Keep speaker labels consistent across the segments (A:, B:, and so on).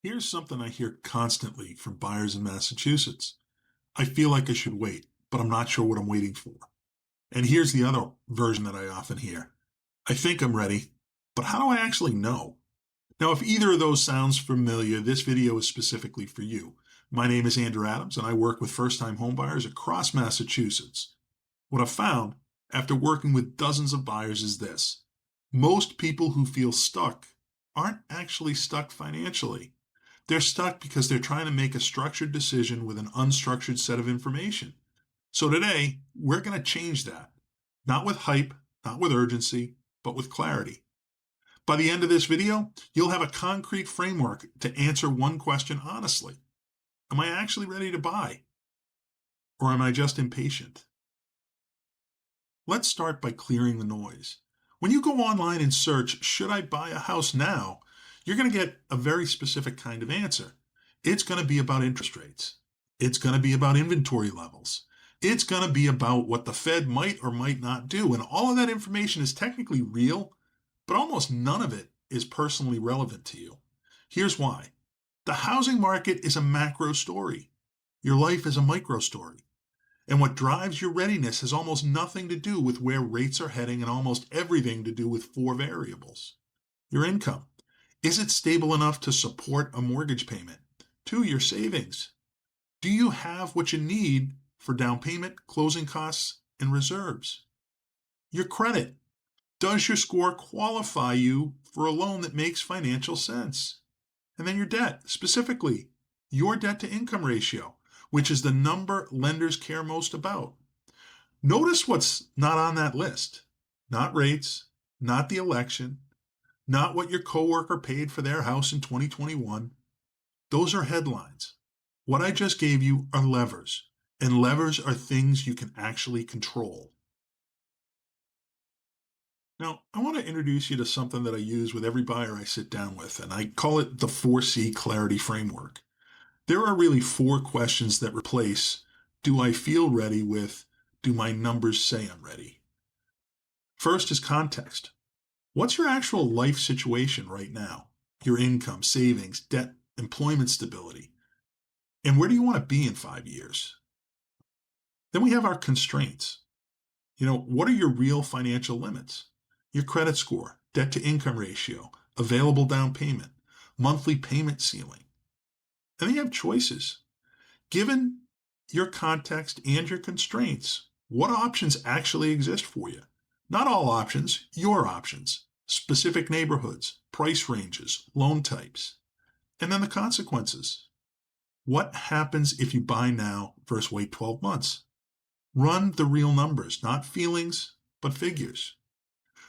A: Here's something I hear constantly from buyers in Massachusetts. I feel like I should wait, but I'm not sure what I'm waiting for. And here's the other version that I often hear. I think I'm ready, but how do I actually know? Now, if either of those sounds familiar, this video is specifically for you. My name is Andrew Adams, and I work with first-time homebuyers across Massachusetts. What I've found after working with dozens of buyers is this. Most people who feel stuck aren't actually stuck financially. They're stuck because they're trying to make a structured decision with an unstructured set of information. So today, we're going to change that. Not with hype, not with urgency, but with clarity. By the end of this video, you'll have a concrete framework to answer one question honestly. Am I actually ready to buy? Or am I just impatient? Let's start by clearing the noise. When you go online and search, should I buy a house now? You're going to get a very specific kind of answer. It's going to be about interest rates. It's going to be about inventory levels. It's going to be about what the Fed might or might not do. And all of that information is technically real, but almost none of it is personally relevant to you. Here's why. The housing market is a macro story. Your life is a micro story. And what drives your readiness has almost nothing to do with where rates are heading and almost everything to do with four variables. Your income. Is it stable enough to support a mortgage payment? Two, your savings. Do you have what you need for down payment, closing costs, and reserves? Your credit. Does your score qualify you for a loan that makes financial sense? And then your debt, specifically your debt to income ratio, which is the number lenders care most about. Notice what's not on that list. Not rates, not the election, not what your coworker paid for their house in 2021. Those are headlines. What I just gave you are levers, and levers are things you can actually control. Now, I want to introduce you to something that I use with every buyer I sit down with, and I call it the 4C Clarity Framework. There are really four questions that replace do I feel ready with do my numbers say I'm ready? First is context. What's your actual life situation right now? Your income, savings, debt, employment stability. And where do you want to be in 5 years? Then we have our constraints. What are your real financial limits? Your credit score, debt to income ratio, available down payment, monthly payment ceiling. And then you have choices. Given your context and your constraints, what options actually exist for you? Not all options, your options, specific neighborhoods, price ranges, loan types. And then the consequences. What happens if you buy now versus wait 12 months? Run the real numbers, not feelings, but figures.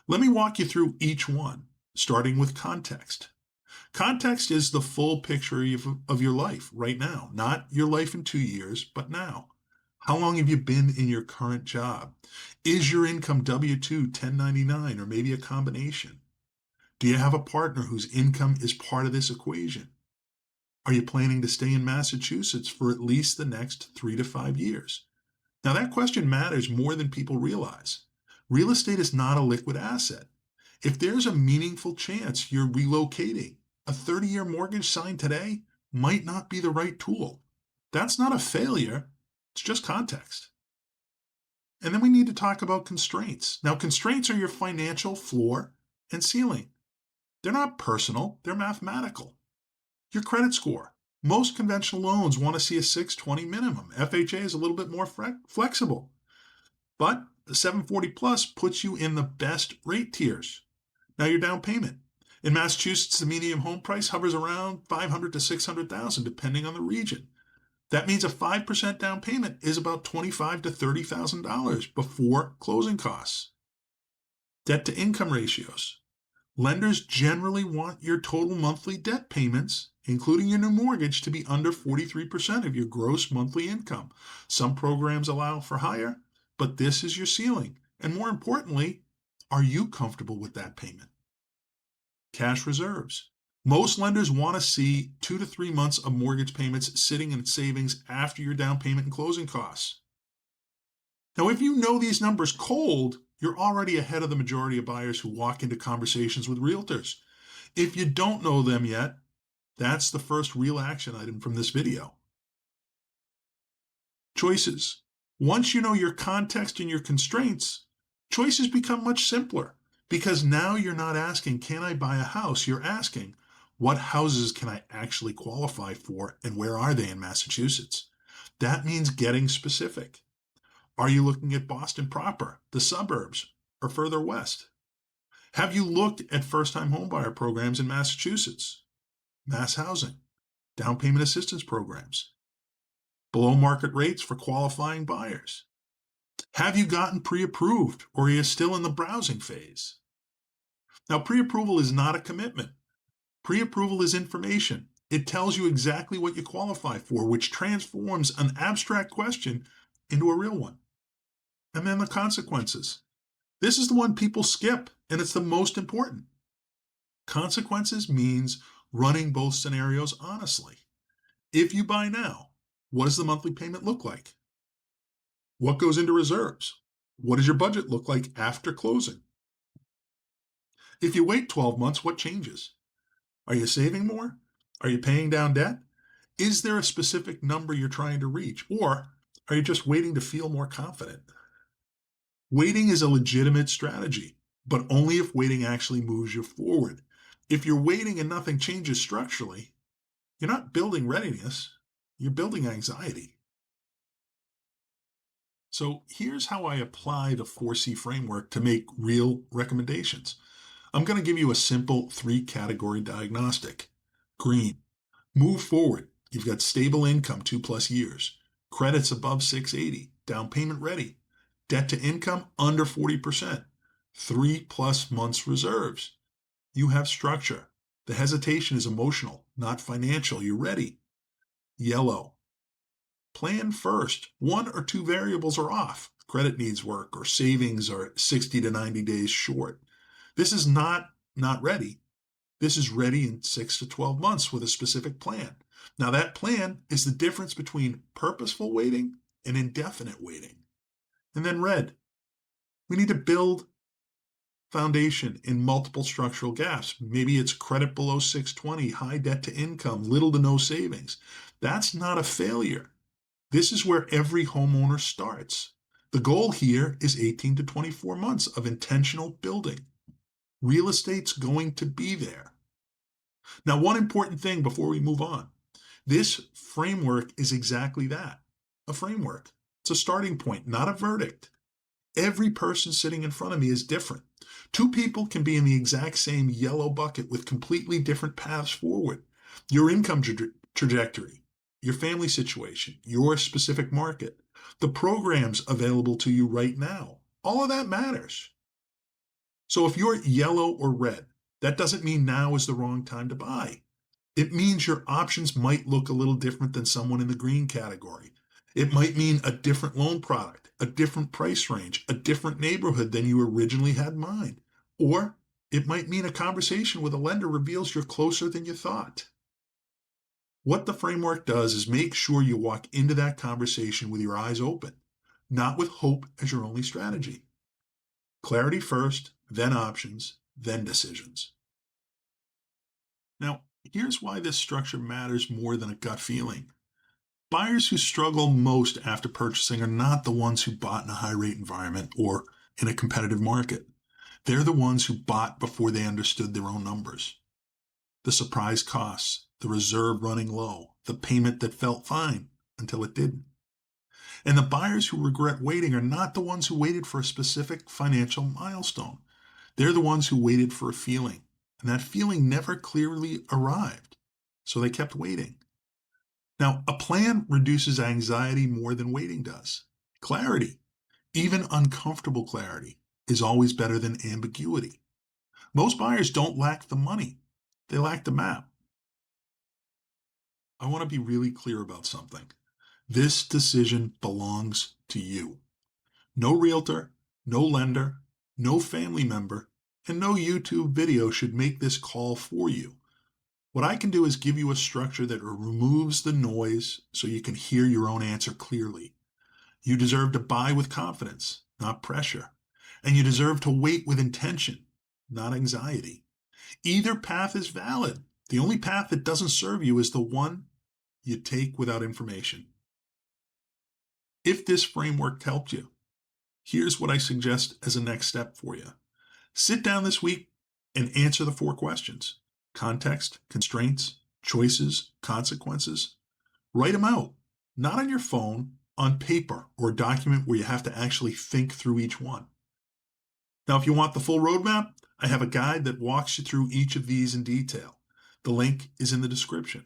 A: Let me walk you through each one, starting with context. Context is the full picture of your life right now, not your life in 2 years, but now. How long have you been in your current job? Is your income W-2, 1099, or maybe a combination? Do you have a partner whose income is part of this equation? Are you planning to stay in Massachusetts for at least the next 3 to 5 years? Now, that question matters more than people realize. Real estate is not a liquid asset. If there's a meaningful chance you're relocating, a 30-year mortgage signed today might not be the right tool. That's not a failure, it's just context. And then we need to talk about constraints. Now, constraints are your financial floor and ceiling. They're not personal, they're mathematical. Your credit score. Most conventional loans want to see a 620 minimum. FHA is a little bit more flexible. But the 740 plus puts you in the best rate tiers. Now your down payment. In Massachusetts, the median home price hovers around 500 to 600,000 depending on the region. That means a 5% down payment is about $25,000 to $30,000 before closing costs. Debt to income ratios. Lenders generally want your total monthly debt payments, including your new mortgage, to be under 43% of your gross monthly income. Some programs allow for higher, but this is your ceiling. And more importantly, are you comfortable with that payment? Cash reserves. Most lenders want to see 2 to 3 months of mortgage payments sitting in savings after your down payment and closing costs. Now, if you know these numbers cold, you're already ahead of the majority of buyers who walk into conversations with realtors. If you don't know them yet, That's the first real action item from this video. Choices. Once you know your context and your constraints, choices become much simpler because now you're not asking, can I buy a house? You're asking, what houses can I actually qualify for and where are they in Massachusetts? That means getting specific. Are you looking at Boston proper, the suburbs, or further west? Have you looked at first-time homebuyer programs in Massachusetts? MassHousing, down payment assistance programs, below market rates for qualifying buyers. Have you gotten pre-approved or are you still in the browsing phase? Now, pre-approval is not a commitment. Pre-approval is information. It tells you exactly what you qualify for, which transforms an abstract question into a real one. And then the consequences. This is the one people skip, and it's the most important. Consequences means running both scenarios honestly. If you buy now, what does the monthly payment look like? What goes into reserves? What does your budget look like after closing? If you wait 12 months, what changes? Are you saving more? Are you paying down debt? Is there a specific number you're trying to reach? Or are you just waiting to feel more confident? Waiting is a legitimate strategy, but only if waiting actually moves you forward. If you're waiting and nothing changes structurally, you're not building readiness, you're building anxiety. So here's how I apply the 4C framework to make real recommendations. I'm going to give you a simple 3-category diagnostic. Green, move forward. You've got stable income 2+ years, credits above 680, down payment ready, debt to income under 40%, 3+ months reserves. You have structure. The hesitation is emotional, not financial. You're ready. Yellow, plan first. 1 or 2 variables are off. Credit needs work or savings are 60 to 90 days short. This is not ready. This is ready in 6 to 12 months with a specific plan. Now that plan is the difference between purposeful waiting and indefinite waiting. And then red, we need to build foundation in multiple structural gaps. Maybe it's credit below 620, high debt to income, little to no savings. That's not a failure. This is where every homeowner starts. The goal here is 18 to 24 months of intentional building. Real estate's going to be there. Now, one important thing before we move on. This framework is exactly that, a framework. It's a starting point, not a verdict. Every person sitting in front of me is different. 2 people can be in the exact same yellow bucket with completely different paths forward. Your income trajectory, your family situation, your specific market, the programs available to you right now, all of that matters. So if you're yellow or red, that doesn't mean now is the wrong time to buy. It means your options might look a little different than someone in the green category. It might mean a different loan product, a different price range, a different neighborhood than you originally had in mind. Or it might mean a conversation with a lender reveals you're closer than you thought. What the framework does is make sure you walk into that conversation with your eyes open, not with hope as your only strategy. Clarity first, then options, then decisions. Now, here's why this structure matters more than a gut feeling. Buyers who struggle most after purchasing are not the ones who bought in a high rate environment or in a competitive market. They're the ones who bought before they understood their own numbers. The surprise costs, the reserve running low, the payment that felt fine until it didn't. And the buyers who regret waiting are not the ones who waited for a specific financial milestone. They're the ones who waited for a feeling, and that feeling never clearly arrived, so they kept waiting. Now, a plan reduces anxiety more than waiting does. Clarity, even uncomfortable clarity, is always better than ambiguity. Most buyers don't lack the money, they lack the map. I want to be really clear about something. This decision belongs to you. No realtor, no lender, no family member, and no YouTube video should make this call for you. What I can do is give you a structure that removes the noise so you can hear your own answer clearly. You deserve to buy with confidence, not pressure. And you deserve to wait with intention, not anxiety. Either path is valid, The only path that doesn't serve you is the one you take without information. If this framework helped you, here's what I suggest as a next step for you. Sit down this week and answer the 4 questions: context, constraints, choices, consequences. Write them out, not on your phone, on paper or a document where you have to actually think through each one. Now, if you want the full roadmap, I have a guide that walks you through each of these in detail. The link is in the description.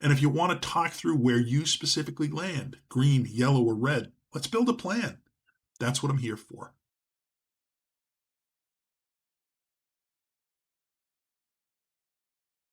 A: And if you want to talk through where you specifically land, green, yellow, or red, let's build a plan. That's what I'm here for.